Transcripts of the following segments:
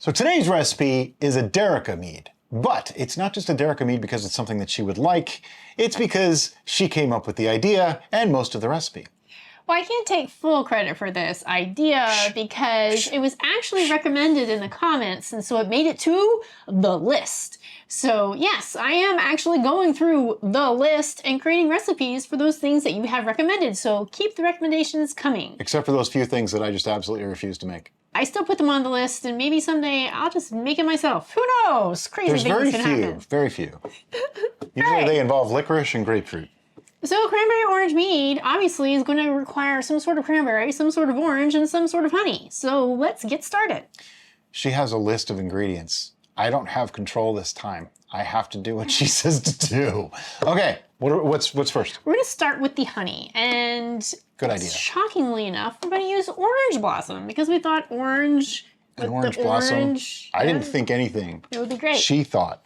So today's recipe is a Derica mead, but it's not just a Derica mead because it's something that she would like, it's because she came up with the idea and most of the recipe. Well, I can't take full credit for this idea because it was actually recommended in the comments, and so it made it to the list. So yes, I am actually going through the list and creating recipes for those things that you have recommended, so keep the recommendations coming. Except for those few things that I just absolutely refuse to make. I still put them on the list, and maybe someday I'll just make it myself. Who knows? Crazy things can happen. Very few. Usually they involve licorice and grapefruit. So cranberry orange mead obviously is going to require some sort of cranberry, some sort of orange, and some sort of honey. So let's get started. She has a list of ingredients. I don't have control this time. I have to do what she says to do. Okay, what's first? We're going to start with the honey, and good idea. Shockingly enough, we're going to use orange blossom because we thought orange. An orange blossom. I didn't think anything. It would be great. She thought.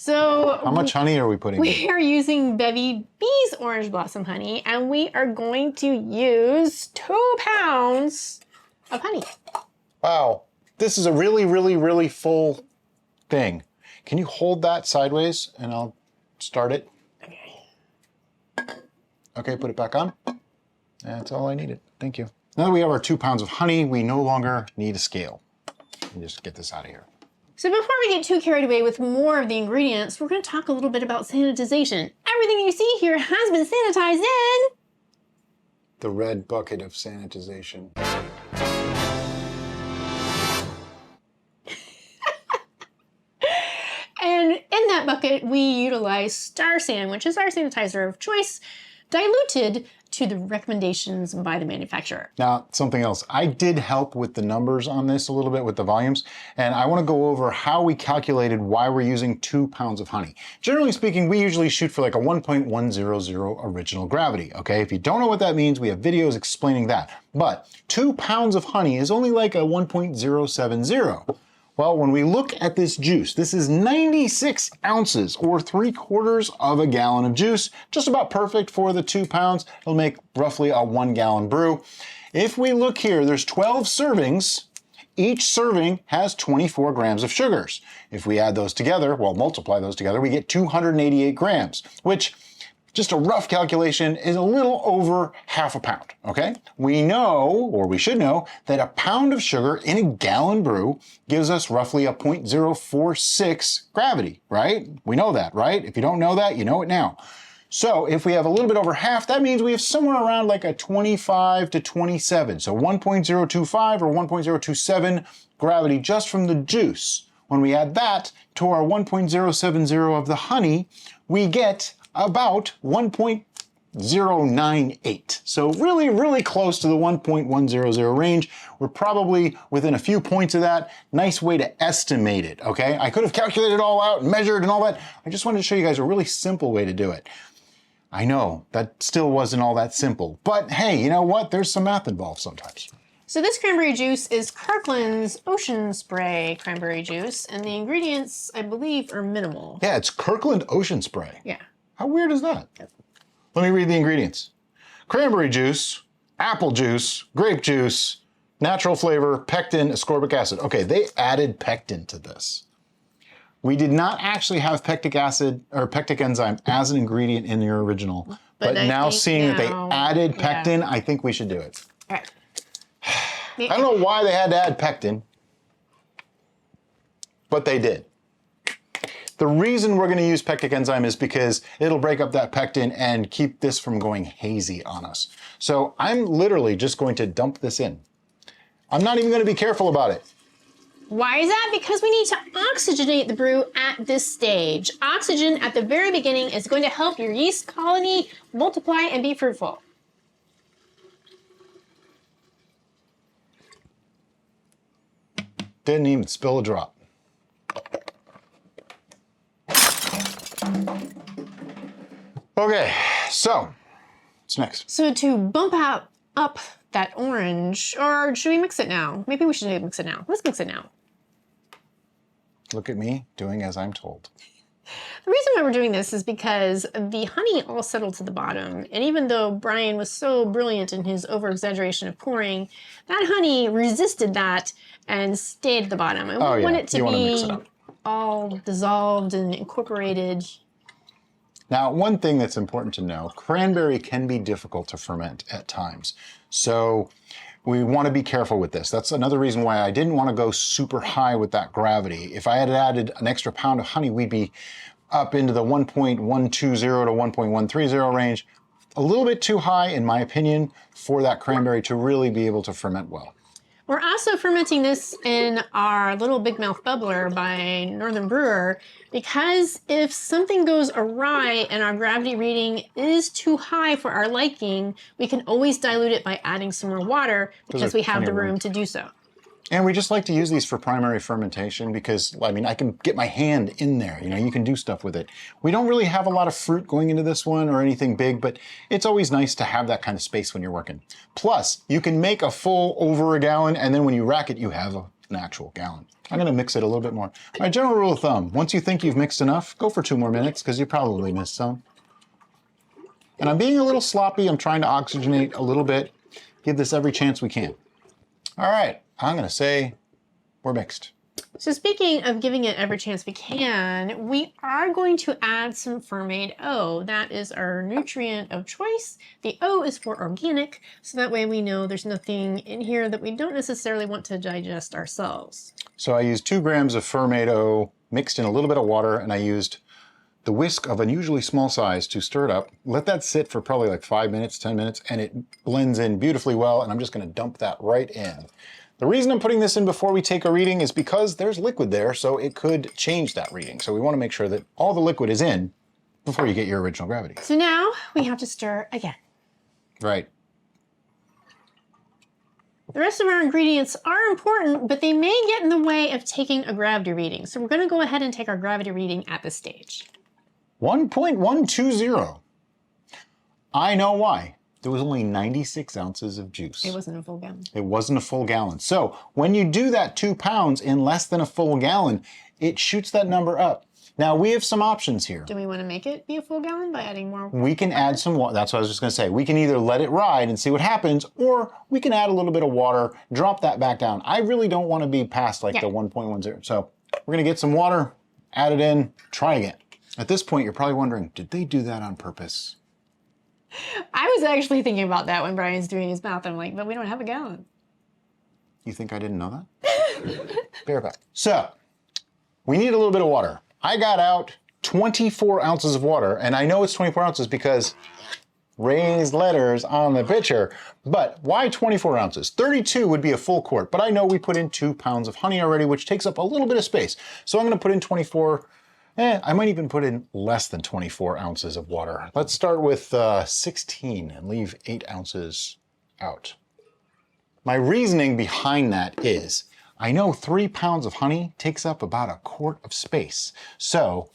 So how much honey are we putting in? We are using Bevy Bees orange blossom honey, and we are going to use 2 pounds of honey. Wow, this is a really full thing. Can you hold that sideways and I'll start it? Okay. Okay, put it back on. That's all I needed. Thank you. Now that we have our 2 pounds of honey, we no longer need a scale. Let me just get this out of here. So before we get too carried away with more of the ingredients, we're going to talk a little bit about sanitization. Everything you see here has been sanitized in the red bucket of sanitization. And in that bucket, we utilize Star San, which is our sanitizer of choice, diluted to the recommendations by the manufacturer. Now, something else. I did help with the numbers on this a little bit with the volumes, and I want to go over how we calculated why we're using 2 pounds of honey. Generally speaking, we usually shoot for like a 1.100 original gravity, okay? If you don't know what that means, we have videos explaining that. But 2 pounds of honey is only like a 1.070. Well, when we look at this juice, this is 96 ounces or 3/4 of a gallon of juice, just about perfect for the 2 pounds. It'll make roughly a 1 gallon brew. If we look here, there's 12 servings. Each serving has 24 grams of sugars. If we add those together, well, multiply those together, we get 288 grams, which just a rough calculation is a little over half a pound, okay? We know, or we should know, that a pound of sugar in a gallon brew gives us roughly a 0.046 gravity, right? We know that, right? If you don't know that, you know it now. So if we have a little bit over half, that means we have somewhere around like a 25 to 27. So 1.025 or 1.027 gravity just from the juice. When we add that to our 1.070 of the honey, we get about 1.098. So really close to the 1.100 range. We're probably within a few points of that. Nice way to estimate it, okay? I could have calculated it all out and measured and all that. I just wanted to show you guys a really simple way to do it. I know, that still wasn't all that simple. But hey, you know what? There's some math involved sometimes. So this cranberry juice is Kirkland's Ocean Spray cranberry juice, and the ingredients, I believe, are minimal. Yeah, it's Kirkland Ocean Spray. Yeah. How weird is that? Yep. Let me read the ingredients. Cranberry juice, apple juice, grape juice, natural flavor, pectin, ascorbic acid. Okay, they added pectin to this. We did not actually have pectic acid or pectic enzyme as an ingredient in your original, but now seeing that they added pectin, I think we should do it. All right. I don't know why they had to add pectin, but they did. The reason we're going to use pectic enzyme is because it'll break up that pectin and keep this from going hazy on us. So I'm literally just going to dump this in. I'm not even going to be careful about it. Why is that? Because we need to oxygenate the brew at this stage. Oxygen at the very beginning is going to help your yeast colony multiply and be fruitful. Didn't even spill a drop. Okay, so what's next? So to bump up that orange, or should we mix it now? Maybe we should mix it now. Let's mix it now. Look at me doing as I'm told. The reason why we're doing this is because the honey all settled to the bottom. And even though Brian was so brilliant in his over-exaggeration of pouring, that honey resisted that and stayed at the bottom. And we want it to be all dissolved and incorporated. Now, one thing that's important to know, cranberry can be difficult to ferment at times. So we want to be careful with this. That's another reason why I didn't want to go super high with that gravity. If I had added an extra pound of honey, we'd be up into the 1.120 to 1.130 range. A little bit too high, in my opinion, for that cranberry to really be able to ferment well. We're also fermenting this in our little Big Mouth Bubbler by Northern Brewer, because if something goes awry and our gravity reading is too high for our liking, we can always dilute it by adding some more water because we have the room to do so. And we just like to use these for primary fermentation because, I mean, I can get my hand in there, you know, you can do stuff with it. We don't really have a lot of fruit going into this one or anything big, but it's always nice to have that kind of space when you're working. Plus, you can make a full over a gallon, and then when you rack it, you have an actual gallon. I'm gonna mix it a little bit more. My general rule of thumb, once you think you've mixed enough, go for 2 more minutes because you probably missed some. And I'm being a little sloppy. I'm trying to oxygenate a little bit, give this every chance we can. All right. I'm gonna say we're mixed. So speaking of giving it every chance we can, we are going to add some Fermaid O. That is our nutrient of choice. The O is for organic, so that way we know there's nothing in here that we don't necessarily want to digest ourselves. So I used 2 grams of Fermaid O mixed in a little bit of water, and I used the whisk of unusually small size to stir it up. Let that sit for probably like 5 minutes, 10 minutes, and it blends in beautifully well, and I'm just gonna dump that right in. The reason I'm putting this in before we take a reading is because there's liquid there, so it could change that reading. So we want to make sure that all the liquid is in before you get your original gravity. So now we have to stir again. Right. The rest of our ingredients are important, but they may get in the way of taking a gravity reading. So we're going to go ahead and take our gravity reading at this stage. 1.120. I know why. There was only 96 ounces of juice. It wasn't a full gallon. It wasn't a full gallon. So when you do that 2 pounds in less than a full gallon, it shoots that number up. Now we have some options here. Do we want to make it be a full gallon by adding more water? We can add some water. That's what I was just going to say. We can either let it ride and see what happens, or we can add a little bit of water, drop that back down. I really don't want to be past like the 1.10. So we're going to get some water, add it in, try again. At this point, you're probably wondering, did they do that on purpose? I was actually thinking about that when Brian's doing his math. I'm like, but we don't have a gallon. You think I didn't know that? Bear back. So, we need a little bit of water. I got out 24 ounces of water, and I know it's 24 ounces because raised letters on the pitcher, but why 24 ounces? 32 would be a full quart, but I know we put in 2 pounds of honey already, which takes up a little bit of space. So I'm gonna put in 24. I might even put in less than 24 ounces of water. Let's start with 16 and leave 8 ounces out. My reasoning behind that is, I know 3 pounds of honey takes up about a quart of space. So,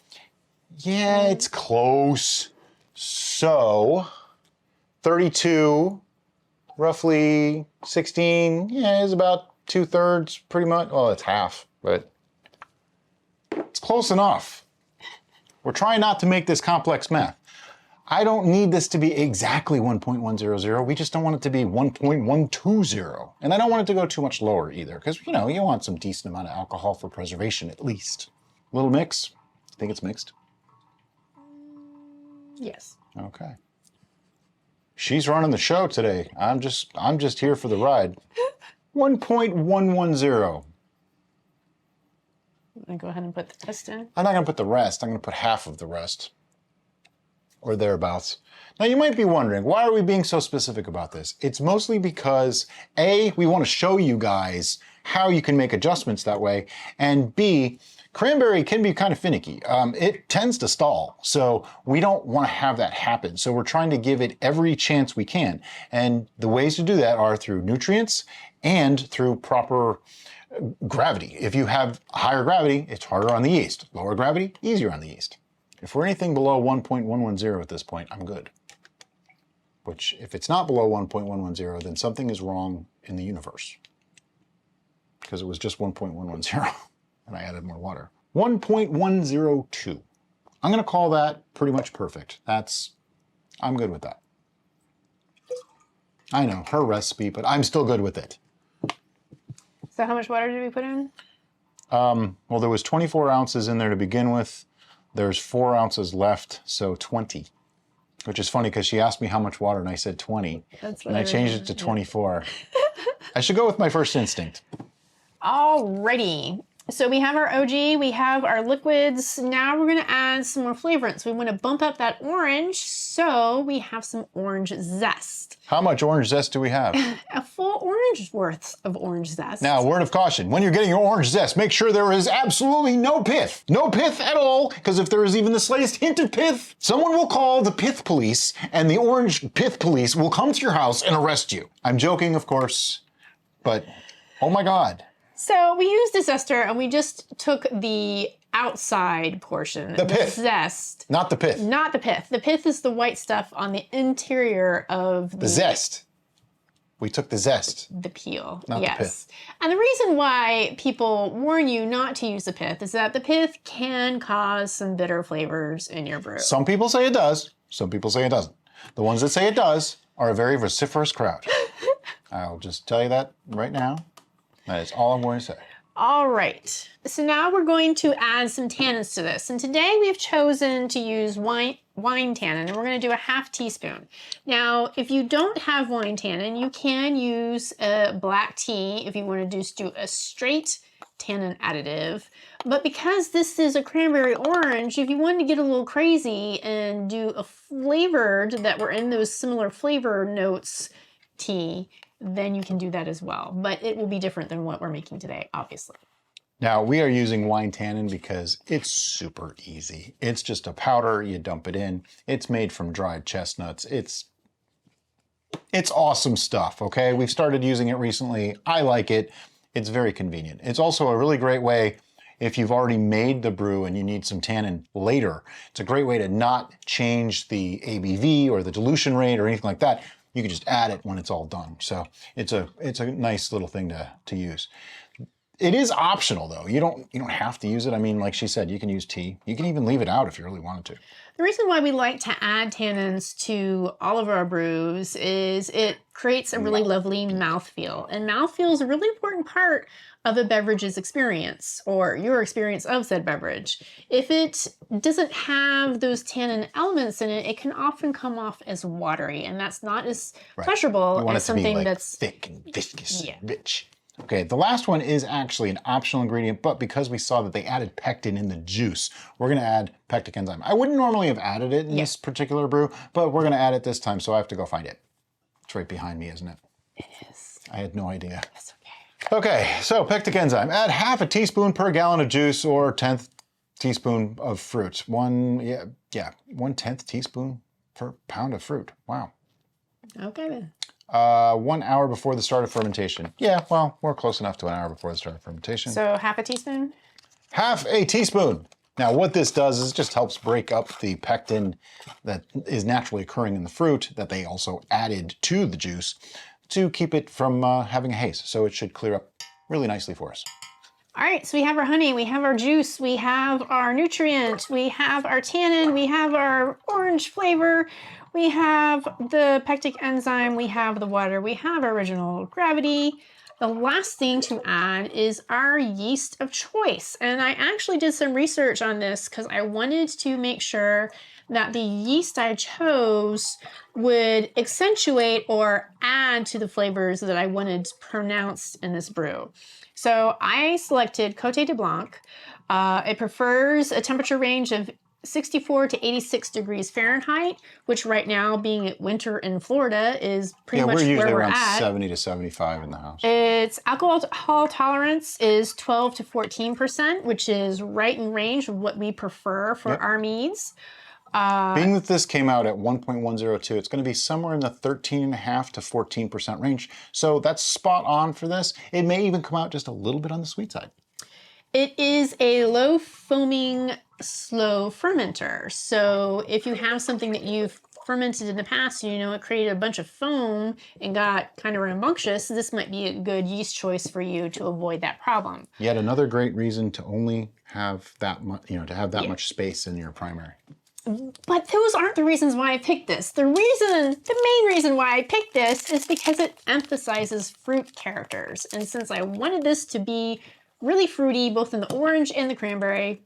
yeah, it's close. So, 32, roughly 16, yeah, is about 2/3 pretty much. Well, it's half, but it's close enough. We're trying not to make this complex math. I don't need this to be exactly 1.100. We just don't want it to be 1.120. And I don't want it to go too much lower either, because, you know, you want some decent amount of alcohol for preservation at least. Little mix. Think it's mixed? Yes. Okay. She's running the show today. I'm just here for the ride. 1.110. I'm going to go ahead and put the rest in. I'm not going to put the rest. I'm going to put half of the rest. Or thereabouts. Now you might be wondering, why are we being so specific about this? It's mostly because A, we want to show you guys how you can make adjustments that way, and B, cranberry can be kind of finicky. It tends to stall, so we don't want to have that happen. So we're trying to give it every chance we can. And the ways to do that are through nutrients and through proper gravity. If you have higher gravity, it's harder on the yeast. Lower gravity, easier on the yeast. If we're anything below 1.110 at this point, I'm good. Which, if it's not below 1.110, then something is wrong in the universe. Because it was just 1.110, and I added more water. 1.102. I'm gonna call that pretty much perfect. I'm good with that. I know, her recipe, but I'm still good with it. So how much water did we put in? Well, there was 24 ounces in there to begin with. There's 4 ounces left, so 20. Which is funny because she asked me how much water and I said 20. That's what and I changed it to 24. I should go with my first instinct. Alrighty. So we have our OG, we have our liquids. Now we're gonna add some more flavorants. We wanna bump up that orange, so we have some orange zest. How much orange zest do we have? A full orange worth of orange zest. Now, word of caution, when you're getting your orange zest, make sure there is absolutely no pith. No pith at all, because if there is even the slightest hint of pith, someone will call the pith police, and the orange pith police will come to your house and arrest you. I'm joking, of course, but oh my God. So we used a zester and we just took the outside portion. The pith. Zest. Not the pith. Not the pith. The pith is the white stuff on the interior of The zest. We took the zest. the peel. Not yes. the pith. And the reason why people warn you not to use the pith is that the pith can cause some bitter flavors in your brew. Some people say it does. Some people say it doesn't. The ones that say it does are a very vociferous crowd. I'll just tell you that right now. That is all I'm going to say. All right. So now we're going to add some tannins to this. And today we've chosen to use wine tannin, and we're going to do a ½ teaspoon. Now, if you don't have wine tannin, you can use a black tea if you want to just do a straight tannin additive. But because this is a cranberry orange, if you want to get a little crazy and do a flavored that were in those similar flavor notes tea, then you can do that as well. But it will be different than what we're making today, obviously. Now, we are using wine tannin because it's super easy. It's just a powder, you dump it in. It's made from dried chestnuts. It's awesome stuff, okay? We've started using it recently. I like it. It's very convenient. It's also a really great way if you've already made the brew and you need some tannin later. It's a great way to not change the ABV or the dilution rate or anything like that. You can just add it when it's all done. So it's a nice little thing to use. It is optional though. You don't have to use it. I mean, like she said, you can use tea. You can even leave it out if you really wanted to. The reason why we like to add tannins to all of our brews is it creates a really lovely mouthfeel. And mouthfeel is a really important part of a beverage's experience or your experience of said beverage. If it doesn't have those tannin elements in it, it can often come off as watery, and that's not as pleasurable as something that's thick and viscous and rich. Okay, the last one is actually an optional ingredient, but because we saw that they added pectin in the juice, we're gonna add pectic enzyme. I wouldn't normally have added it in this particular brew, but we're gonna add it this time, so I have to go find it. It's right behind me, isn't it? It is. I had no idea. That's okay. Okay, so pectic enzyme. Add ½ teaspoon per gallon of juice or 1/10 teaspoon of fruit. 1/10 teaspoon per pound of fruit. Wow. Okay then. 1 hour before the start of fermentation. Yeah, well, we're close enough to an hour before the start of fermentation. So ½ teaspoon? ½ teaspoon. Now what this does is it just helps break up the pectin that is naturally occurring in the fruit that they also added to the juice to keep it from having a haze. So it should clear up really nicely for us. All right, so we have our honey, we have our juice, we have our nutrient, we have our tannin, we have our orange flavor, we have the pectic enzyme, we have the water, we have our original gravity. The last thing to add is our yeast of choice. And I actually did some research on this because I wanted to make sure that the yeast I chose would accentuate or add to the flavors that I wanted pronounced in this brew. So I selected Côte de Blanc. It prefers a temperature range of 64 to 86 degrees Fahrenheit, which right now, being at winter in Florida, is pretty much where we're at. We're usually around 70 to 75 in the house. Its alcohol tolerance is 12 to 14%, which is right in range of what we prefer for our meads. Being that this came out at 1.102, it's going to be somewhere in the 13.5 to 14% range. So that's spot on for this. It may even come out just a little bit on the sweet side. It is a low foaming, slow fermenter. So if you have something that you've fermented in the past, you know, it created a bunch of foam and got kind of rambunctious, this might be a good yeast choice for you to avoid that problem. Yet another great reason to only have that much, you know, to have that much space in your primary. But those aren't the reasons why I picked this. The main reason why I picked this is because it emphasizes fruit characters. And since I wanted this to be really fruity, both in the orange and the cranberry,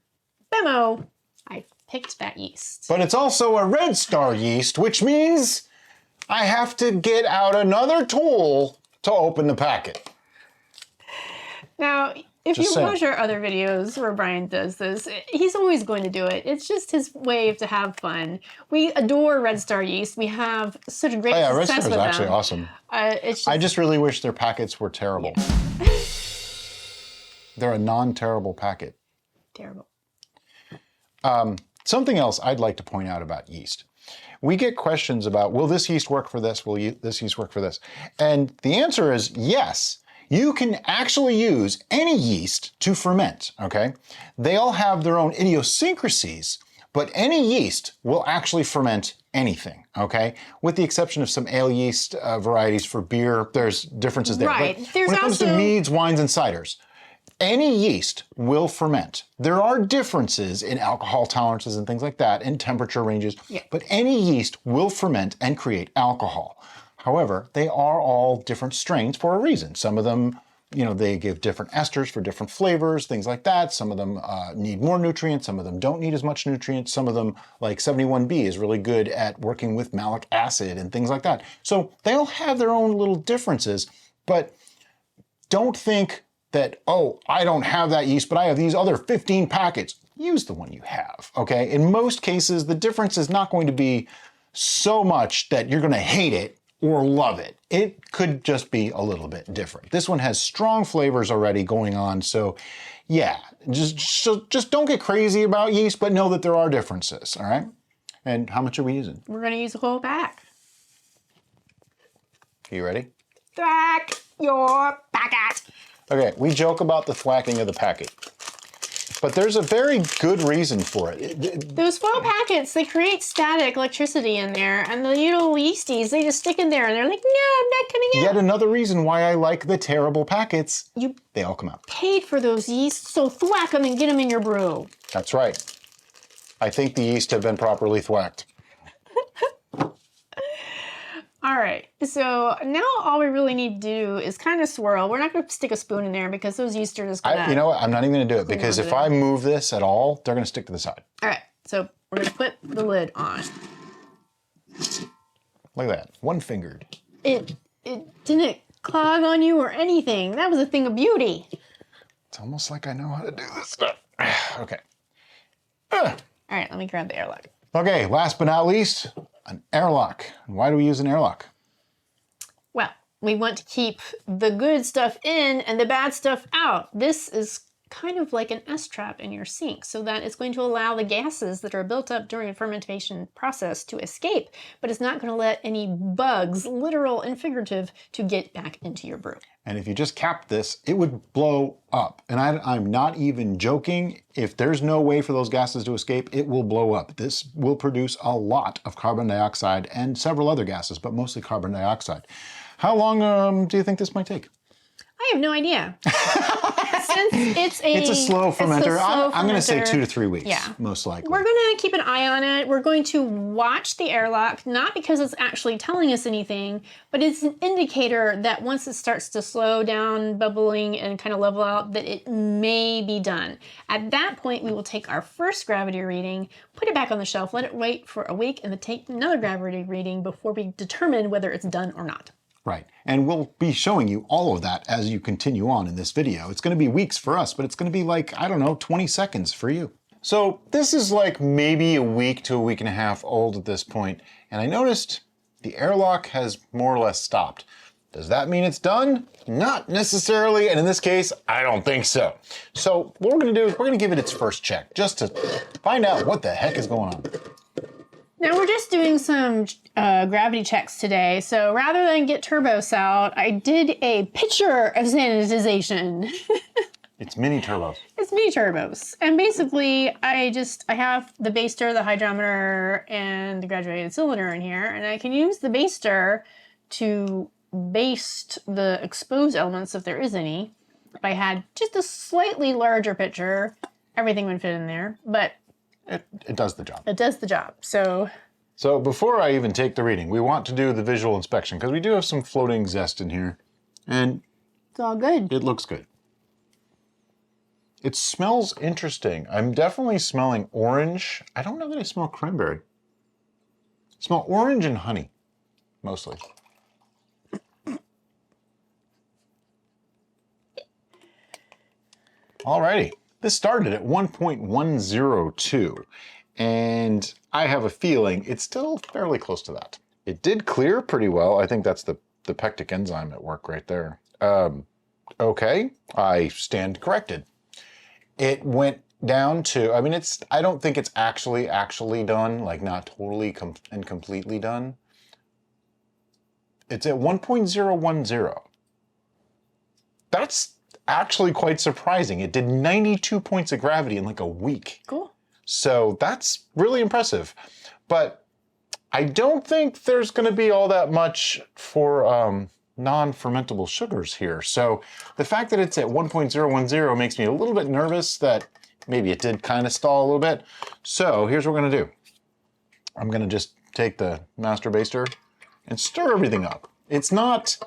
Fermaid O, I picked that yeast. But it's also a red star yeast, which means I have to get out another tool to open the packet. Now, if you watch our other videos where Brian does this, he's always going to do it. It's just his way to have fun. We adore Red Star yeast. We have such great success Red Star with is them. actually awesome. I just really wish their packets were terrible. Yeah. They're a non-terrible packet. Terrible. Something else I'd like to point out about yeast. We get questions about, will this yeast work for this? Will this yeast work for this? And the answer is yes. You can actually use any yeast to ferment, okay? They all have their own idiosyncrasies, but any yeast will actually ferment anything, okay? With the exception of some ale yeast varieties for beer, there's differences there. Right. But when it comes to meads, wines, and ciders, any yeast will ferment. There are differences in alcohol tolerances and things like that, and temperature ranges, but any yeast will ferment and create alcohol. However, they are all different strains for a reason. Some of them, you know, they give different esters for different flavors, things like that. Some of them need more nutrients. Some of them don't need as much nutrients. Some of them, like 71B, is really good at working with malic acid and things like that. So they all have their own little differences, but don't think that, oh, I don't have that yeast, but I have these other 15 packets. Use the one you have, okay? In most cases, the difference is not going to be so much that you're gonna hate it or love it. It could just be a little bit different. This one has strong flavors already going on, so yeah, just don't get crazy about yeast, but know that there are differences, all right? And how much are we using? We're gonna use a whole pack. Are you ready? Thwack your packet. Okay, we joke about the thwacking of the packet, but there's a very good reason for it. Those foil packets, they create static electricity in there, and the little yeasties, they just stick in there, and they're like, no, I'm not coming out. Yet another reason why I like the terrible packets. They all come out. Paid for those yeasts, so thwack them and get them in your brew. That's right. I think the yeast have been properly thwacked. All right, so now all we really need to do is kind of swirl. We're not going to stick a spoon in there because those yeast are just going to... You know what? I'm not even going to do it because if I move this at all, they're going to stick to the side. All right, so we're going to put the lid on. Look at that, one-fingered. It didn't clog on you or anything. That was a thing of beauty. It's almost like I know how to do this stuff. Okay. All right, let me grab the airlock. Okay, last but not least, an airlock. Why do we use an airlock? Well, we want to keep the good stuff in and the bad stuff out. This is kind of like an S-trap in your sink, so that it's going to allow the gases that are built up during a fermentation process to escape, but it's not going to let any bugs, literal and figurative, to get back into your brew. And if you just capped this, it would blow up. And I'm not even joking. If there's no way for those gases to escape, it will blow up. This will produce a lot of carbon dioxide and several other gases, but mostly carbon dioxide. How long do you think this might take? I have no idea. Since it's a slow fermenter. I'm going to say 2 to 3 weeks, yeah, most likely. We're going to keep an eye on it. We're going to watch the airlock, not because it's actually telling us anything, but it's an indicator that once it starts to slow down, bubbling, and kind of level out, that it may be done. At that point, we will take our first gravity reading, put it back on the shelf, let it wait for a week, and then take another gravity reading before we determine whether it's done or not. Right, and we'll be showing you all of that as you continue on in this video. It's going to be weeks for us, but it's going to be like, I don't know, 20 seconds for you. So this is like maybe a week to a week and a half old at this point, and I noticed the airlock has more or less stopped. Does that mean it's done? Not necessarily, and in this case, I don't think so. So what we're going to do is we're going to give it its first check, just to find out what the heck is going on. Now we're just doing some gravity checks today, so rather than get turbos out, I did a pitcher of sanitization. It's mini turbos. It's mini turbos. And basically, I have the baster, the hydrometer, and the graduated cylinder in here, and I can use the baster to baste the exposed elements if there is any. If I had just a slightly larger pitcher, everything would fit in there, but it does the job. it does the job. So before I even take the reading, we want to do the visual inspection because we do have some floating zest in here, and it's all good. it looks good. It smells interesting. I'm definitely smelling orange. I don't know that I smell cranberry. I smell orange and honey, mostly. Alrighty, this started at 1.102, and I have a feeling it's still fairly close to that. It did clear pretty well. I think that's the pectic enzyme at work right there. Okay, I stand corrected. It went down to, I mean, I don't think it's actually done, like not totally and completely done. It's at 1.010. That's actually quite surprising. It did 92 points of gravity in like a week. Cool. So that's really impressive. But I don't think there's going to be all that much for non-fermentable sugars here. So the fact that it's at 1.010 makes me a little bit nervous that maybe it did kind of stall a little bit. So here's what we're going to do. I'm going to just take the master baster and stir everything up. It's not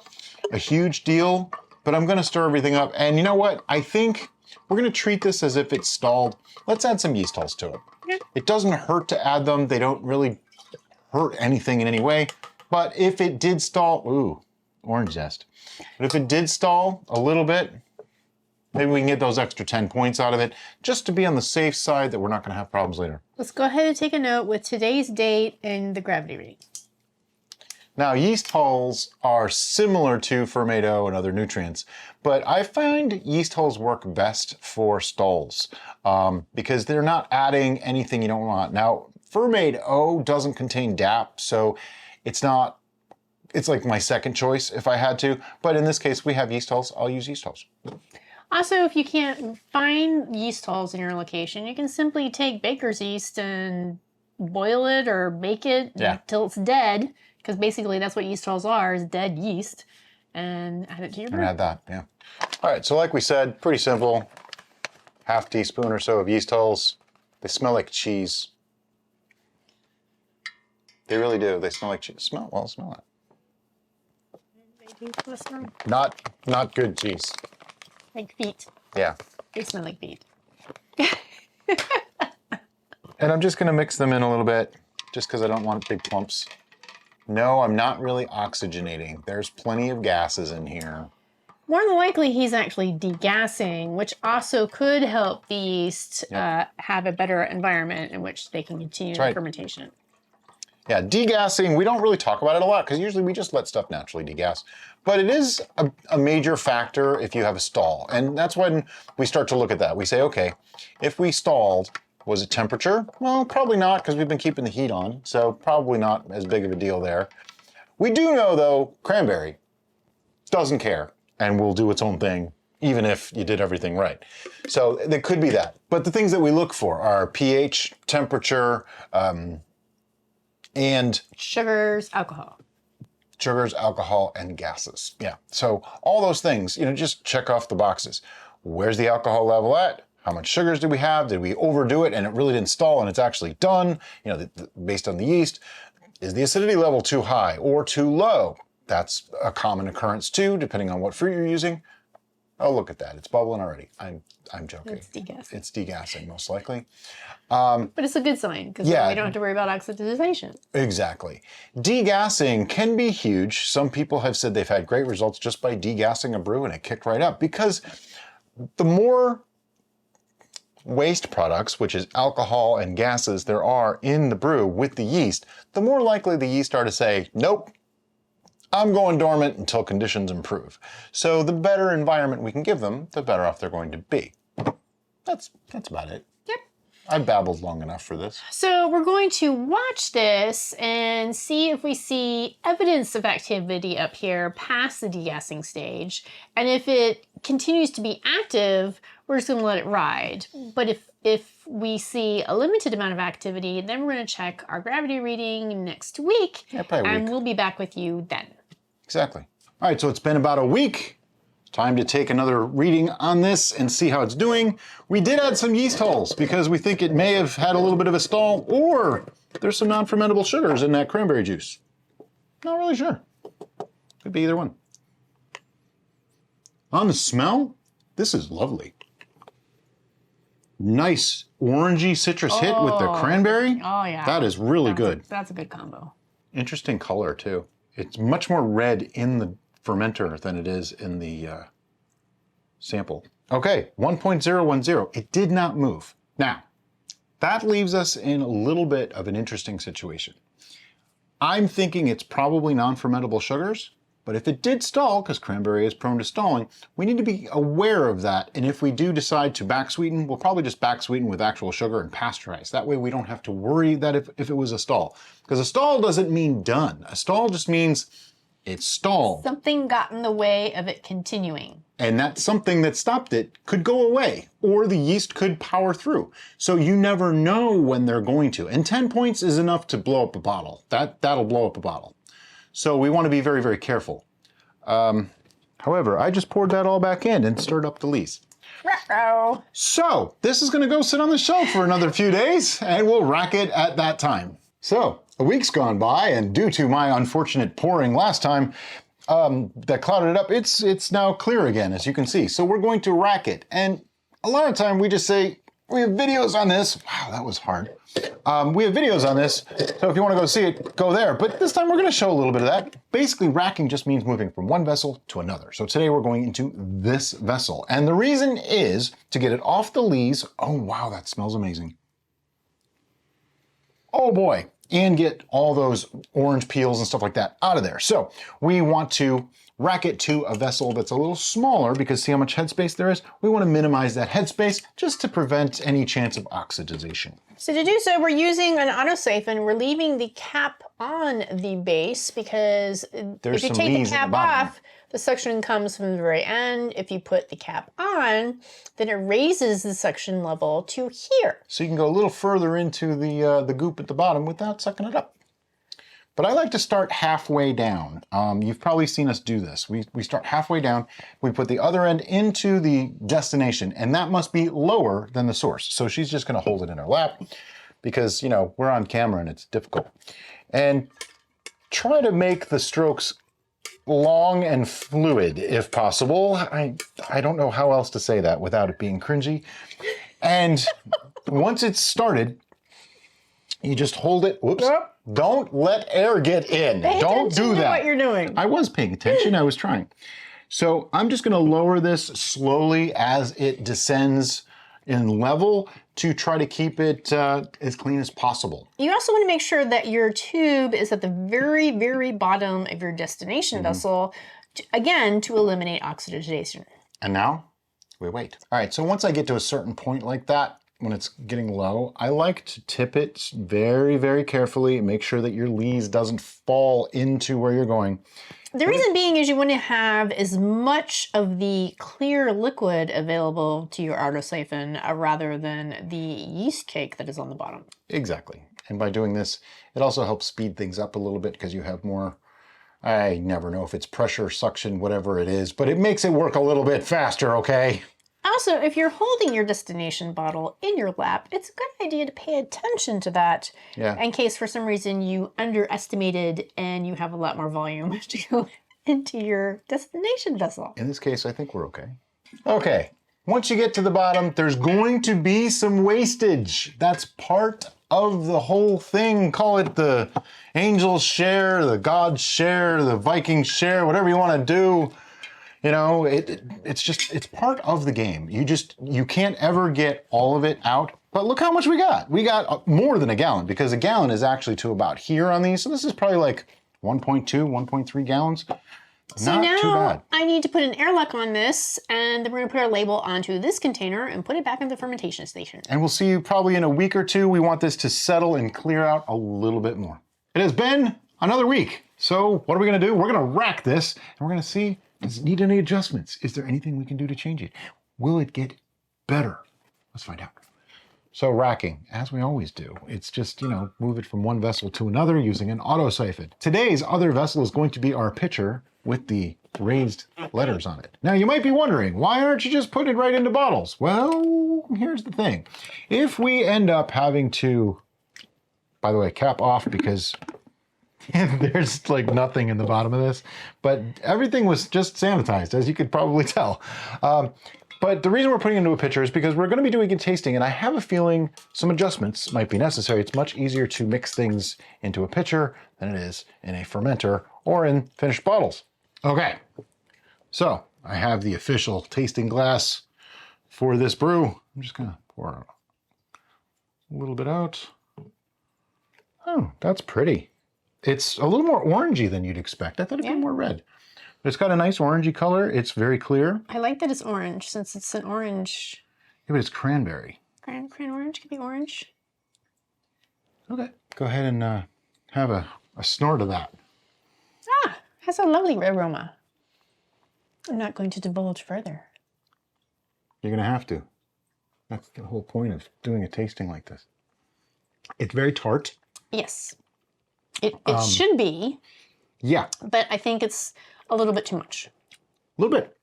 a huge deal, but I'm going to stir everything up. And you know what? I think we're going to treat this as if it's stalled. Let's add some yeast hulls to it. Yeah. It doesn't hurt to add them. They don't really hurt anything in any way. But if it did stall, ooh, orange zest. But if it did stall a little bit, maybe we can get those extra 10 points out of it, just to be on the safe side that we're not going to have problems later. Let's go ahead and take a note with today's date and the gravity reading. Now, yeast hulls are similar to Fermaid O and other nutrients, but I find yeast hulls work best for stalls because they're not adding anything you don't want. Now, Fermaid O doesn't contain DAP, so it's like my second choice if I had to, but in this case, we have yeast hulls. I'll use yeast hulls. Also, if you can't find yeast hulls in your location, you can simply take baker's yeast and boil it or bake it until it's dead, because basically that's what yeast hulls are, is dead yeast, and add it to your brew. And add that, yeah. All right, so like we said, pretty simple. Half teaspoon or so of yeast hulls. They smell like cheese. They really do. They smell like cheese. Smell it. Not good cheese. Like feet. Yeah. They smell like feet. And I'm just gonna mix them in a little bit, just because I don't want big clumps. No, I'm not really oxygenating. There's plenty of gases in here. More than likely, he's actually degassing, which also could help the yeast have a better environment in which they can continue fermentation. Yeah, degassing, we don't really talk about it a lot because usually we just let stuff naturally degas. But it is a major factor if you have a stall. And that's when we start to look at that. We say, okay, if we stalled, was it temperature? Well, probably not because we've been keeping the heat on. So probably not as big of a deal there. We do know though, cranberry doesn't care and will do its own thing even if you did everything right. So there could be that. But the things that we look for are pH, temperature, and sugars, alcohol. Sugars, alcohol, and gases. Yeah, so all those things, just check off the boxes. Where's the alcohol level at? How much sugars did we have? Did we overdo it and it really didn't stall and it's actually done? Based on the yeast. Is the acidity level too high or too low? That's a common occurrence too, depending on what fruit you're using. Oh, look at that, it's bubbling already. I'm joking. It's degassing. It's degassing, most likely. But it's a good sign, because we don't have to worry about oxidization. Exactly. Degassing can be huge. Some people have said they've had great results just by degassing a brew and it kicked right up, because the more waste products, which is alcohol and gases, there are in the brew with the yeast, the more likely the yeast are to say, nope, I'm going dormant until conditions improve. So the better environment we can give them, the better off they're going to be. That's about it. Yep. I've babbled long enough for this. So we're going to watch this and see if we see evidence of activity up here past the degassing stage. And if it continues to be active, we're just gonna let it ride. But if we see a limited amount of activity, then we're gonna check our gravity reading next week. Yeah, probably a and week. we'll be back with you then. Exactly. All right, so it's been about a week. Time to take another reading on this and see how it's doing. We did add some yeast hulls because we think it may have had a little bit of a stall, or there's some non-fermentable sugars in that cranberry juice. Not really sure. Could be either one. On the smell, this is lovely. Nice orangey citrus hit with the cranberry. Oh yeah. That is really good. That's a good combo. Interesting color too. It's much more red in the fermenter than it is in the sample. Okay, 1.010. It did not move. Now, that leaves us in a little bit of an interesting situation. I'm thinking it's probably non-fermentable sugars, but if it did stall, because cranberry is prone to stalling, we need to be aware of that. And if we do decide to back sweeten, we'll probably just back sweeten with actual sugar and pasteurize. That way we don't have to worry that if it was a stall. Because a stall doesn't mean done. A stall just means it stalled. Something got in the way of it continuing. And that something that stopped it could go away, or the yeast could power through. So you never know when they're going to. And 10 points is enough to blow up a bottle. That'll blow up a bottle. So we want to be very, very careful. However, I just poured that all back in and stirred up the lees. Ruh-roh. So this is going to go sit on the shelf for another few days, and we'll rack it at that time. So a week's gone by, and due to my unfortunate pouring last time that clouded it up, it's now clear again, as you can see. So we're going to rack it. And a lot of time we just say, we have videos on this. Wow, that was hard. We have videos on this, so if you want to go see it, go there. But this time we're going to show a little bit of that. Basically, racking just means moving from one vessel to another. So today we're going into this vessel. And the reason is to get it off the lees. Oh, wow, that smells amazing. Oh boy, and get all those orange peels and stuff like that out of there. So we want to rack it to a vessel that's a little smaller because see how much headspace there is? We want to minimize that headspace just to prevent any chance of oxidization. So to do so, we're using an autosiphon. We're leaving the cap on the base because if you take the cap off, the suction comes from the very end. If you put the cap on, then it raises the suction level to here. So you can go a little further into the goop at the bottom without sucking it up. But I like to start halfway down. You've probably seen us do this. We start halfway down, we put the other end into the destination, and that must be lower than the source. So she's just gonna hold it in her lap because, you know, we're on camera and it's difficult. And try to make the strokes long and fluid if possible. I don't know how else to say that without it being cringy. And once it's started, you just hold it. Whoops. Yep. Don't let air get in. Don't do that. What you're doing. I was paying attention. I was trying. So I'm just going to lower this slowly as it descends in level to try to keep it as clean as possible. You also want to make sure that your tube is at the very, very bottom of your destination vessel, again, to eliminate oxidization. And now we wait. All right, so once I get to a certain point like that, when it's getting low, I like to tip it very, very carefully. Make sure that your lees doesn't fall into where you're going. The reason being is you want to have as much of the clear liquid available to your autosiphon rather than the yeast cake that is on the bottom. Exactly. And by doing this, it also helps speed things up a little bit because you have more, I never know if it's pressure, suction, whatever it is, but it makes it work a little bit faster, okay? Also, if you're holding your destination bottle in your lap, it's a good idea to pay attention to that in case for some reason you underestimated and you have a lot more volume to go into your destination vessel. In this case, I think we're okay. Okay, once you get to the bottom, there's going to be some wastage. That's part of the whole thing. Call it the angel's share, the God's share, the Viking share, whatever you want to do. You know, it's part of the game. You can't ever get all of it out. But look how much we got. We got more than a gallon because a gallon is actually to about here on these. So this is probably like 1.2, 1.3 gallons. So Not too now bad. I need to put an airlock on this, and then we're gonna put our label onto this container and put it back in the fermentation station. And we'll see you probably in a week or two. We want this to settle and clear out a little bit more. It has been another week. So what are we gonna do? We're gonna rack this and we're gonna see, does it need any adjustments? Is there anything we can do to change it? Will it get better? Let's find out. So racking, as we always do, it's just, move it from one vessel to another using an autosiphon. Today's other vessel is going to be our pitcher with the raised letters on it. Now you might be wondering, why aren't you just putting it right into bottles? Well, here's the thing. If we end up having to, by the way, cap off because there's like nothing in the bottom of this, but everything was just sanitized, as you could probably tell. But the reason we're putting it into a pitcher is because we're going to be doing a tasting, and I have a feeling some adjustments might be necessary. It's much easier to mix things into a pitcher than it is in a fermenter or in finished bottles. Okay, so I have the official tasting glass for this brew. I'm just going to pour a little bit out. Oh, that's pretty. It's a little more orangey than you'd expect. I thought it'd be more red. But it's got a nice orangey color. It's very clear. I like that it's orange, since it's an orange. Yeah, but it's cranberry. Cran orange could be orange. Okay. Go ahead and have a snort of that. Ah, has a lovely aroma. I'm not going to divulge further. You're going to have to. That's the whole point of doing a tasting like this. It's very tart. Yes. It should be. Yeah. But I think it's a little bit too much. A little bit.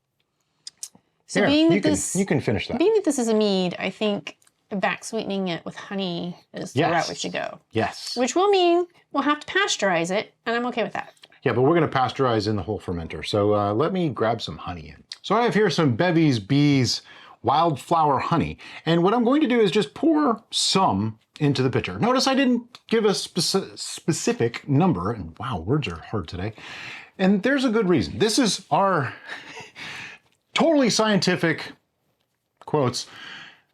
So Here, being that you can finish that. Being that this is a mead, I think back sweetening it with honey is the route we should go. Yes. Which will mean we'll have to pasteurize it, and I'm okay with that. Yeah, but we're going to pasteurize in the whole fermenter. So let me grab some honey in. So I have here some Bevy's wildflower honey. And what I'm going to do is just pour some into the pitcher. Notice I didn't give a specific number. And wow, words are hard today. And there's a good reason. This is our totally scientific, quotes,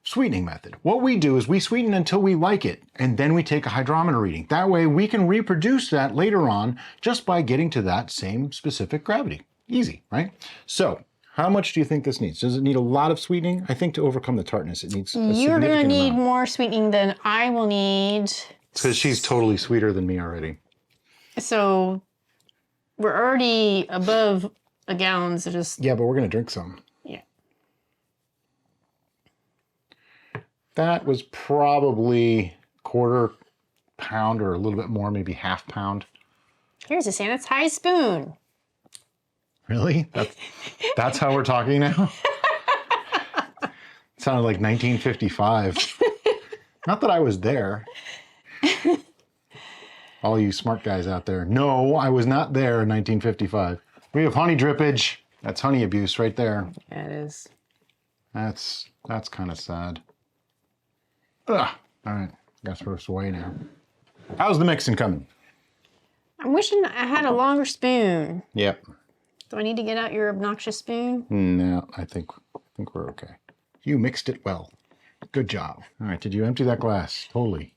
sweetening method. What we do is we sweeten until we like it, and then we take a hydrometer reading. That way we can reproduce that later on just by getting to that same specific gravity. Easy, right? So how much do you think this needs? Does it need a lot of sweetening? I think to overcome the tartness, it needs a You're going to need amount. more sweetening than I will need. Because she's totally sweeter than me already. So we're already above a gallon, so just... Yeah, but we're going to drink some. Yeah. That was probably quarter pound or a little bit more, maybe half pound. Here's a sanitized spoon. Really? That's how we're talking now? It sounded like 1955. Not that I was there. All you smart guys out there. No, I was not there in 1955. We have honey drippage. That's honey abuse right there. Yeah, it is. That's kind of sad. Ugh. All right, gotta throw this away now. How's the mixing coming? I'm wishing I had a longer spoon. Yep. Do I need to get out your obnoxious spoon? No, I think we're okay. You mixed it well. Good job. All right, did you empty that glass? Totally.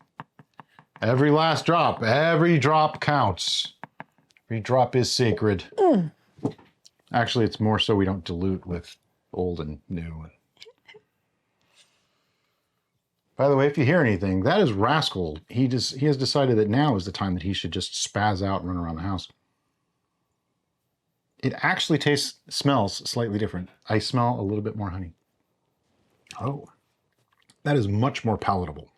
Every last drop, every drop counts. Every drop is sacred. Actually, it's more so we don't dilute with old and new. By the way, if you hear anything, that is Rascal. He has decided that now is the time that he should just spaz out and run around the house. It actually smells slightly different. I smell a little bit more honey. Oh, that is much more palatable.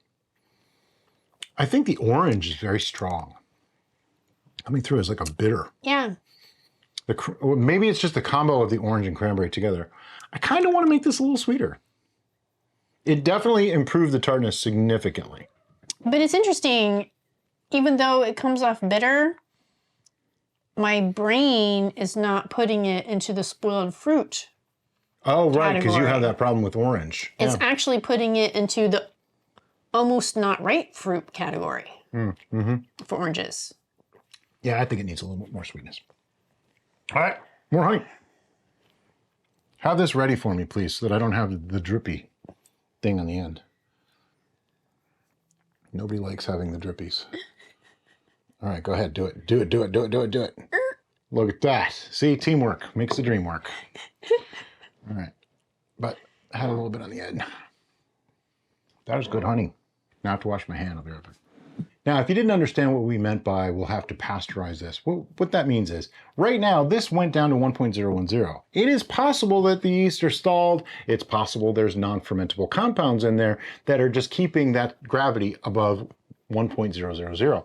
I think the orange is very strong. Coming through as like a bitter. Yeah. Maybe it's just the combo of the orange and cranberry together. I kind of want to make this a little sweeter. It definitely improved the tartness significantly. But it's interesting, even though it comes off bitter, my brain is not putting it into the spoiled fruit. Oh, right, because you category. have that problem with orange. It's actually putting it into the almost not ripe fruit category for oranges. Yeah, I think it needs a little bit more sweetness. All right, more honey. Have this ready for me, please, so that I don't have the drippy thing on the end. Nobody likes having the drippies. All right, go ahead, do it. Do it. Look at that. See, teamwork makes the dream work. All right, but I had a little bit on the end. That was good honey. Now I have to wash my hand. I'll be right back. Now, if you didn't understand what we meant by we'll have to pasteurize this, what that means is, right now, this went down to 1.010. It is possible that the yeast are stalled. It's possible there's non-fermentable compounds in there that are just keeping that gravity above 1.000.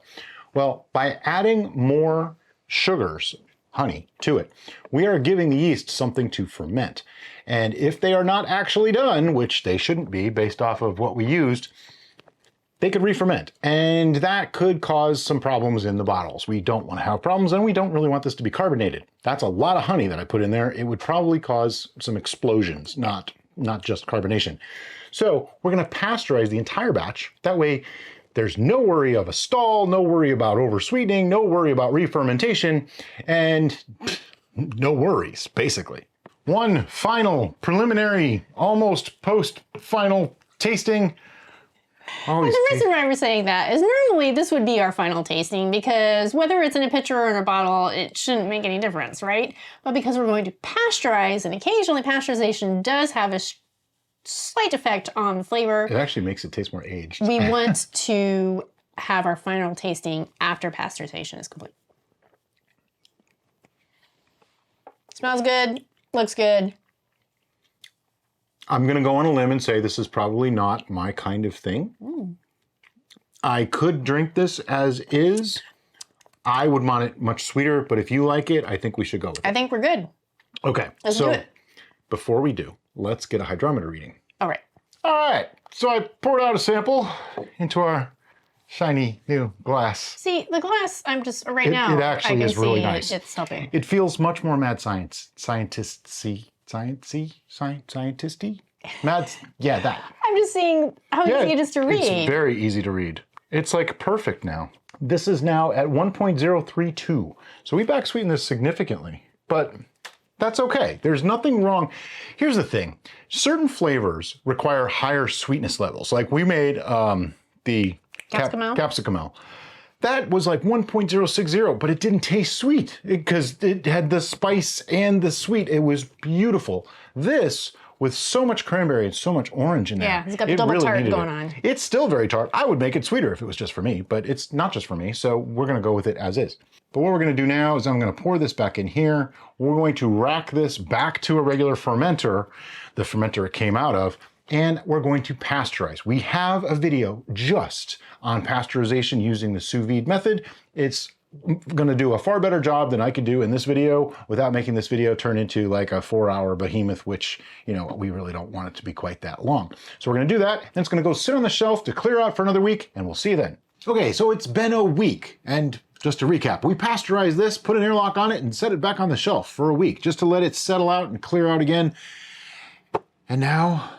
Well, by adding more sugars, honey, to it, we are giving the yeast something to ferment. And if they are not actually done, which they shouldn't be based off of what we used, they could re-ferment, and that could cause some problems in the bottles. We don't want to have problems, and we don't really want this to be carbonated. That's a lot of honey that I put in there. It would probably cause some explosions, not just carbonation. So we're going to pasteurize the entire batch. That way, there's no worry of a stall, no worry about over-sweetening, no worry about re-fermentation, and no worries, basically. One final preliminary, almost post-final tasting. Well, the reason why we're saying that is normally this would be our final tasting, because whether it's in a pitcher or in a bottle, it shouldn't make any difference, right? But because we're going to pasteurize, and occasionally pasteurization does have a slight effect on flavor. It actually makes it taste more aged. We want to have our final tasting after pasteurization is complete. Smells good, looks good. I'm going to go on a limb and say this is probably not my kind of thing. I could drink this as is. I would want it much sweeter, but if you like it, I think we should go with it. I think we're good. Okay, Let's do it. Before we do, let's get a hydrometer reading. All right. All right, so I poured out a sample into our shiny new glass. See, the glass, I'm just, right now, it actually is really nice. It's helping. It feels much more mad scientist-y. Scientisty? Mad, yeah, that. I'm just seeing how easy it is to read. It's very easy to read. It's like perfect now. This is now at 1.032. So we back sweetened this significantly, but that's okay. There's nothing wrong. Here's the thing. Certain flavors require higher sweetness levels. Like we made the capsicum. That was like 1.060, but it didn't taste sweet because it had the spice and the sweet. It was beautiful. This, with so much cranberry and so much orange in there. Yeah, it's got the double tart going on. It's still very tart. I would make it sweeter if it was just for me, but it's not just for me, so we're gonna go with it as is. But what we're gonna do now is I'm gonna pour this back in here. We're going to rack this back to a regular fermenter, the fermenter it came out of, and we're going to pasteurize. We have a video just on pasteurization using the sous vide method. It's gonna do a far better job than I could do in this video without making this video turn into like a 4-hour behemoth, which, you know, we really don't want it to be quite that long. So we're gonna do that, and it's gonna go sit on the shelf to clear out for another week, and we'll see you then. Okay, so it's been a week, and just to recap, we pasteurized this, put an airlock on it, and set it back on the shelf for a week, just to let it settle out and clear out again. And now,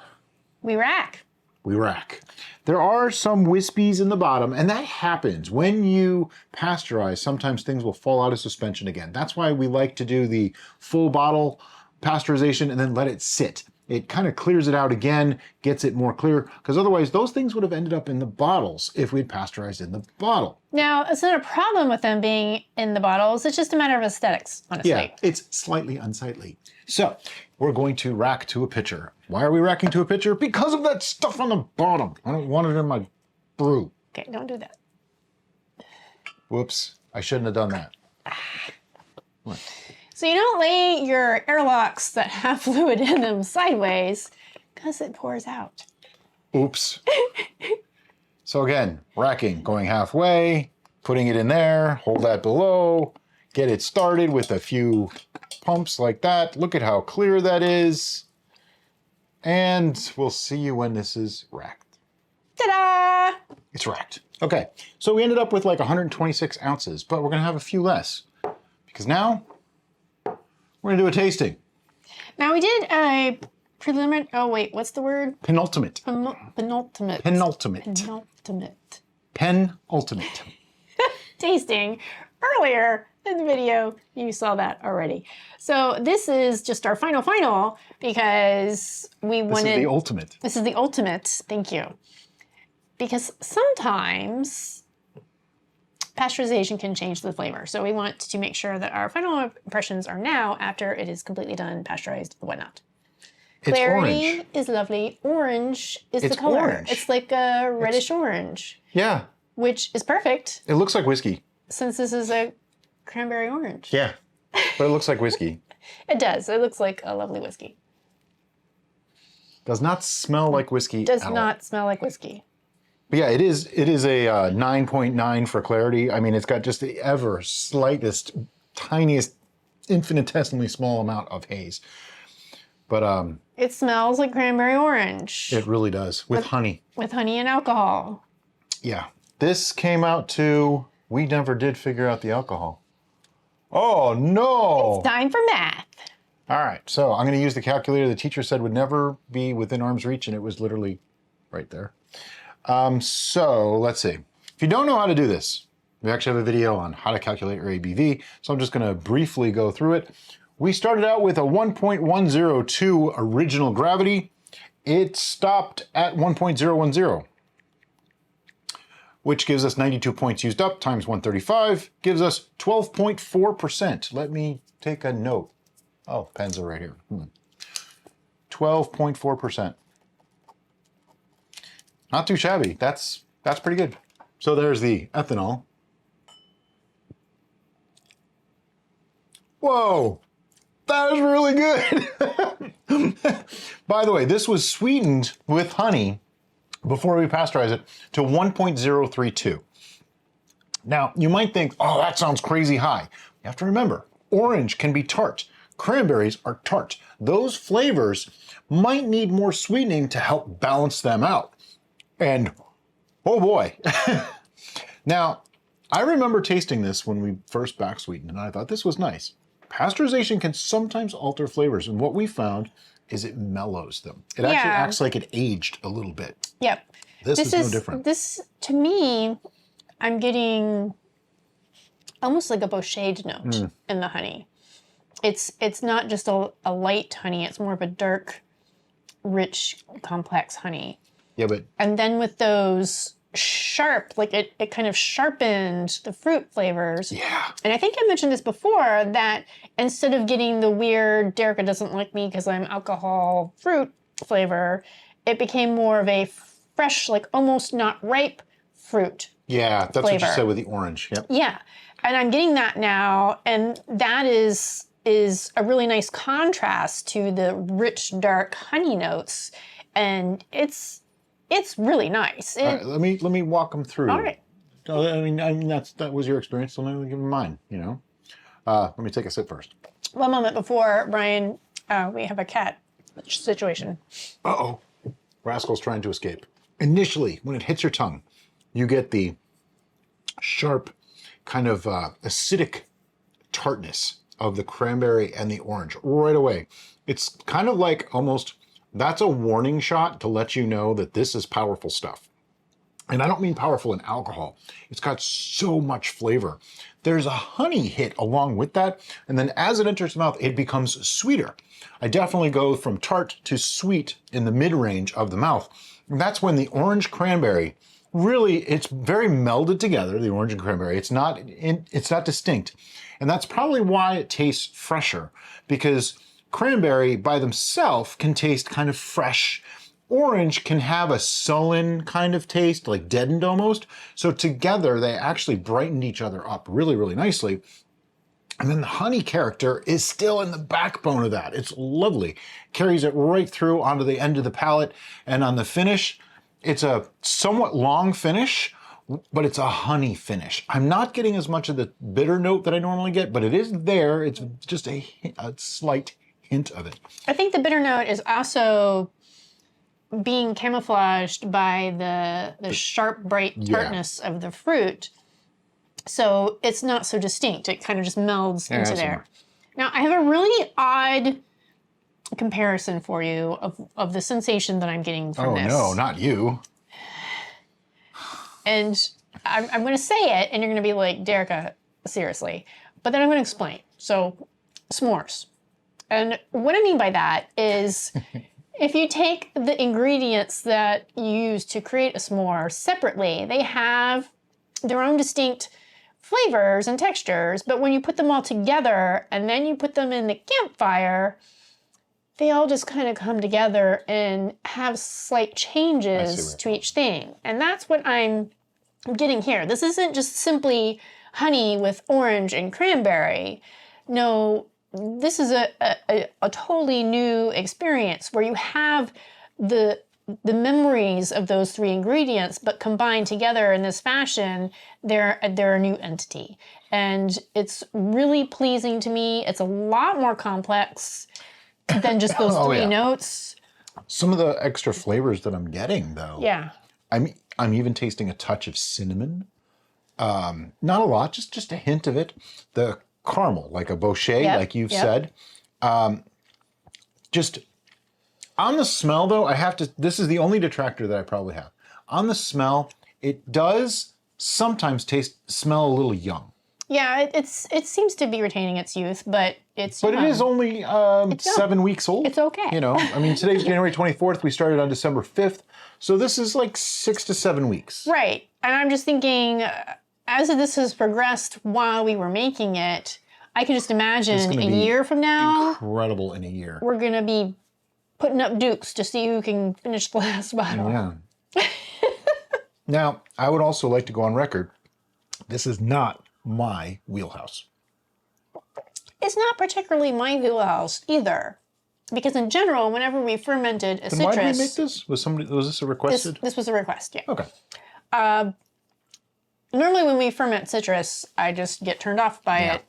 we rack. we rack. There are some wispies in the bottom, and that happens. When you pasteurize, sometimes things will fall out of suspension again. That's why we like to do the full bottle pasteurization and then let it sit. It kind of clears it out again, gets it more clear, because otherwise those things would have ended up in the bottles if we'd pasteurized in the bottle. Now, it's not a problem with them being in the bottles. It's just a matter of aesthetics, honestly. Yeah, it's slightly unsightly. So we're going to rack to a pitcher. Why are we racking to a pitcher? Because of that stuff on the bottom. I don't want it in my brew. Okay, don't do that. Whoops, I shouldn't have done that. What? So you don't lay your airlocks that have fluid in them sideways, because it pours out. Oops. So again, racking, going halfway, putting it in there, hold that below, get it started with a few pumps like that. Look at how clear that is. And we'll see you when this is racked. Ta-da! It's racked. Okay, so we ended up with like 126 ounces, but we're gonna have a few less. Because now, we're gonna do a tasting. Now we did a preliminary, oh wait, what's the word? Penultimate. Penultimate. Penultimate. Penultimate. Penultimate. Tasting earlier in the video. You saw that already. So this is just our final because we wanted... This is the ultimate. This is the ultimate, thank you. Because sometimes pasteurization can change the flavor. So we want to make sure that our final impressions are now after it is completely done, pasteurized, whatnot. Clarity orange. is lovely. Orange is the color. Orange. It's like a reddish orange. Yeah. which is perfect It looks like whiskey. since this is a cranberry orange. Yeah, but it looks like whiskey. It does. It looks like a lovely whiskey. Does not smell like whiskey Does at all. not smell like whiskey. But yeah, it is a 9.9 for clarity. I mean, it's got just the ever slightest, tiniest, infinitesimally small amount of haze. But It smells like cranberry orange. it really does, with honey. With honey and alcohol. Yeah. This came out to, we never did figure out the alcohol. Oh, no. Time for math. All right, so I'm going to use the calculator the teacher said would never be within arm's reach, and it was literally right there. So let's see. If you don't know how to do this, we actually have a video on how to calculate your ABV, so I'm just going to briefly go through it. We started out with a 1.102 original gravity. It stopped at 1.010, which gives us 92 points used up times 135, gives us 12.4%. Let me take a note. Oh, pens are right here. 12.4%. Not too shabby. That's pretty good. So there's the ethanol. Whoa, that is really good. By the way, this was sweetened with honey before we pasteurize it to 1.032. Now, you might think, oh, that sounds crazy high. You have to remember, orange can be tart. Cranberries are tart. Those flavors might need more sweetening to help balance them out. And oh boy. Now, I remember tasting this when we first back sweetened, and I thought this was nice. Pasteurization can sometimes alter flavors, and what we found is it mellows them. It actually acts like it aged a little bit. Yep. This is no different. This, to me, I'm getting almost like a bochet note in the honey. It's not just a light honey, it's more of a dark, rich, complex honey. Yeah, but... And then with those sharp, like it kind of sharpened the fruit flavors. Yeah. And I think I mentioned this before, that instead of getting the weird, Derica doesn't like me because I'm alcohol fruit flavor, it became more of a fresh, like almost not ripe fruit. Yeah, that's flavor. what you said with the orange. Yep. Yeah. And I'm getting that now, and that is a really nice contrast to the rich, dark honey notes. And it's really nice. All right, let me walk them through. All right. I mean that was your experience, so let me give them mine, you know. Let me take a sip first. One moment before, Brian, we have a cat situation. Uh-oh. Rascal's trying to escape. Initially, when it hits your tongue, you get the sharp, kind of acidic tartness of the cranberry and the orange right away. It's kind of like almost, that's a warning shot to let you know that this is powerful stuff. And I don't mean powerful in alcohol. It's got so much flavor. There's a honey hit along with that, and then as it enters the mouth, it becomes sweeter. I definitely go from tart to sweet in the mid-range of the mouth. And that's when the orange cranberry, really, it's very melded together, the orange and cranberry. It's not distinct. And that's probably why it tastes fresher, because cranberry by themselves can taste kind of fresh. Orange can have a sullen kind of taste, like deadened almost. So together, they actually brightened each other up really, really nicely. And then the honey character is still in the backbone of that. It's lovely. Carries it right through onto the end of the palate. And on the finish, it's a somewhat long finish, but it's a honey finish. I'm not getting as much of the bitter note that I normally get, but it is there. It's just a slight hint of it. I think the bitter note is also being camouflaged by the sharp, bright tartness of the fruit. So it's not so distinct. It kind of just melds into there. Now, I have a really odd comparison for you of the sensation that I'm getting from this. Oh, no, not you. And I'm going to say it, and you're going to be like, Derica, seriously. But then I'm going to explain. So, s'mores. And what I mean by that is, if you take the ingredients that you use to create a s'more separately, they have their own distinct flavors and textures, but when you put them all together and then you put them in the campfire, they all just kind of come together and have slight changes to each thing. And that's what I'm getting here. This isn't just simply honey with orange and cranberry. No, this is a totally new experience where you have the memories of those three ingredients, but combined together in this fashion, they're a new entity. And it's really pleasing to me. It's a lot more complex than just those three notes. Some of the extra flavors that I'm getting, though. Yeah. I'm even tasting a touch of cinnamon. Not a lot, just a hint of it. The caramel, like a boucher, like you've said. Just on the smell, though, this is the only detractor that I probably have. On the smell, it does sometimes smell a little young. Yeah, it seems to be retaining its youth, but it's But it is only 7 weeks old. It's okay. You know, I mean, today's January 24th. We started on December 5th. So this is like 6 to 7 weeks. Right. And I'm just thinking, as this has progressed while we were making it, I can just imagine a year from now. Incredible in a year. We're going to be putting up dukes to see who can finish the last bottle. Yeah. Now, I would also like to go on record. This is not my wheelhouse. It's not particularly my wheelhouse either. Because in general, whenever we fermented a citrus... Why did we make this? Was this a requested? This was a request, yeah. Okay. Normally when we ferment citrus, I just get turned off by it.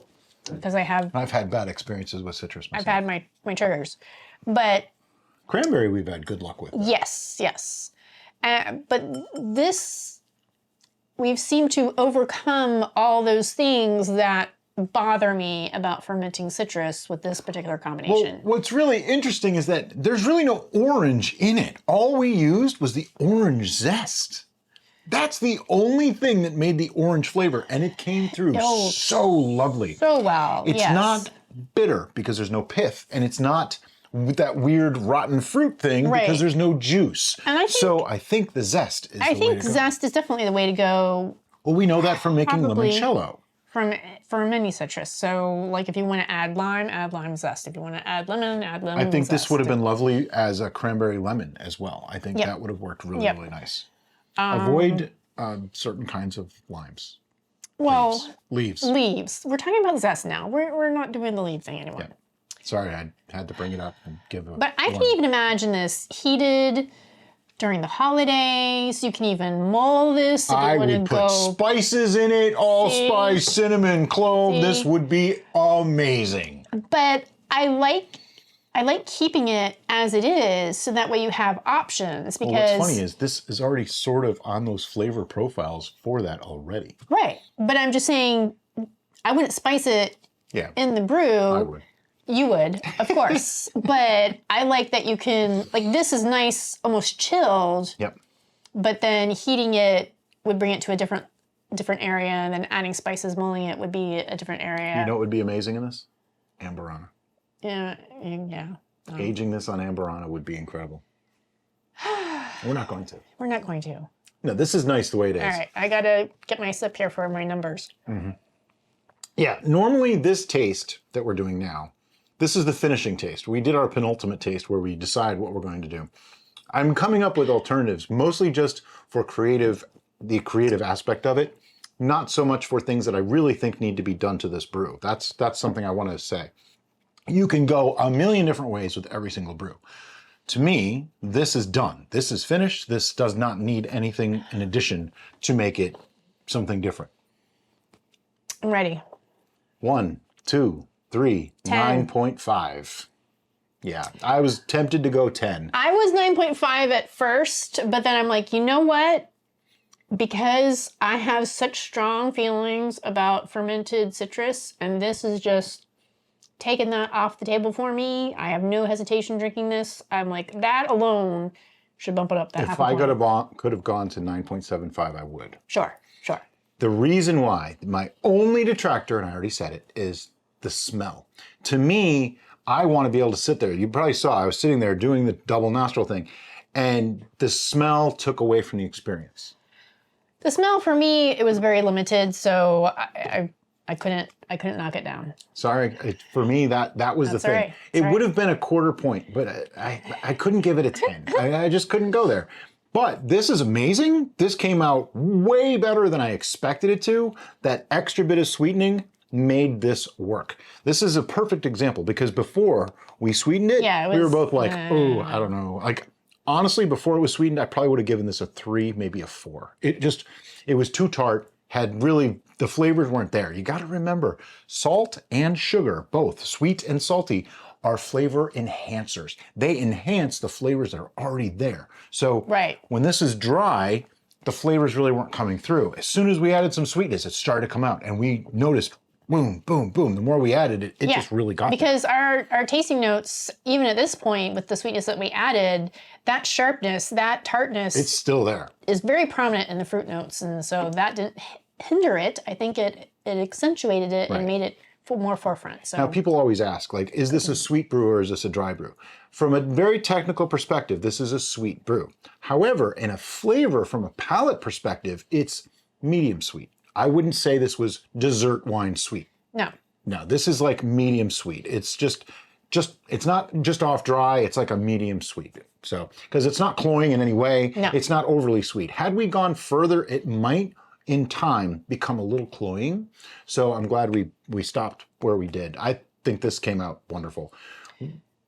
Because I've had bad experiences with citrus myself. I've had my triggers. But... Cranberry we've had good luck with. Yes, yes. But this, we've seemed to overcome all those things that bother me about fermenting citrus with this particular combination. Well, what's really interesting is that there's really no orange in it. All we used was the orange zest. That's the only thing that made the orange flavor, and it came through so lovely. So well, It's not bitter because there's no pith, and it's not that weird rotten fruit thing because there's no juice. And I think the zest is the way to go. I think zest is definitely the way to go. Well, we know that from making limoncello. For mini citrus. So, like, if you want to add lime zest. If you want to add lemon zest. I think this would have been lovely as a cranberry lemon as well. I think that would have worked really, really nice. Avoid certain kinds of limes. Well, leaves. We're talking about zest now. We're not doing the leaf thing anymore. Yeah. Sorry, I had to bring it up and give a... But I can even imagine this heated during the holidays. You can even mull this if you want to go... I would put spices in it, allspice, cinnamon, clove. This would be amazing. But I like keeping it as it is, so that way you have options. Because what's funny is this is already sort of on those flavor profiles for that already. Right. But I'm just saying, I wouldn't spice it in the brew. I would. You would, of course. But I like that you can, like, this is nice, almost chilled. Yep. But then heating it would bring it to a different area, and then adding spices, mulling it would be a different area. You know what would be amazing in this? Amberana. Yeah. Aging this on Amberana would be incredible. We're not going to. We're not going to. No, this is nice the way it is. All right, I gotta get my sip here for my numbers. Mm-hmm. Yeah, normally this taste that we're doing now, this is the finishing taste. We did our penultimate taste where we decide what we're going to do. I'm coming up with alternatives, mostly just for the creative aspect of it, not so much for things that I really think need to be done to this brew. That's something I want to say. You can go a million different ways with every single brew. To me, this is done. This is finished. This does not need anything in addition to make it something different. I'm ready. 1, 2, 3, 9.5. Yeah, I was tempted to go 10. I was 9.5 at first, but then I'm like, you know what? Because I have such strong feelings about fermented citrus, and this is just taking that off the table for me. I have no hesitation drinking this. I'm like, that alone should bump it up that half a point. If I could have gone to 9.75, I would. Sure. The reason why, my only detractor, and I already said it, is the smell. To me, I want to be able to sit there. You probably saw I was sitting there doing the double nostril thing, and the smell took away from the experience. The smell for me, it was very limited, so I couldn't knock it down. Sorry, for me that was the thing. Right. It would have been a quarter point, but I couldn't give it a 10. I just couldn't go there. But this is amazing. This came out way better than I expected it to. That extra bit of sweetening made this work. This is a perfect example because before we sweetened it, we were both like, oh, I don't know. Like, honestly, before it was sweetened, I probably would have given this a 3, maybe a 4. It was too tart, had really, the flavors weren't there. You got to remember, salt and sugar, both sweet and salty, are flavor enhancers. They enhance the flavors that are already there. So when this is dry, the flavors really weren't coming through. As soon as we added some sweetness, it started to come out, and we noticed, boom, boom, boom. The more we added it, it just really got because our tasting notes, even at this point, with the sweetness that we added, that sharpness, that tartness, it's still there. Is very prominent in the fruit notes, and so that didn't hinder it. I think it accentuated it and made it more forefront. So now people always ask, like, is this a sweet brew or is this a dry brew? From a very technical perspective, this is a sweet brew. However, in a flavor, from a palate perspective, it's medium sweet. I wouldn't say this was dessert wine sweet. No. No, this is like medium sweet. It's just it's not just off dry, it's like a medium sweet. So, because it's not cloying in any way, it's not overly sweet. Had we gone further, it might in time become a little cloying. So I'm glad we stopped where we did. I think this came out wonderful.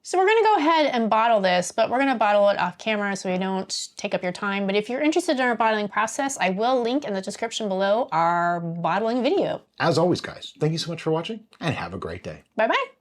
So we're gonna go ahead and bottle this, but we're gonna bottle it off camera so we don't take up your time. But if you're interested in our bottling process, I will link in the description below our bottling video. As always, guys, thank you so much for watching and have a great day. Bye-bye.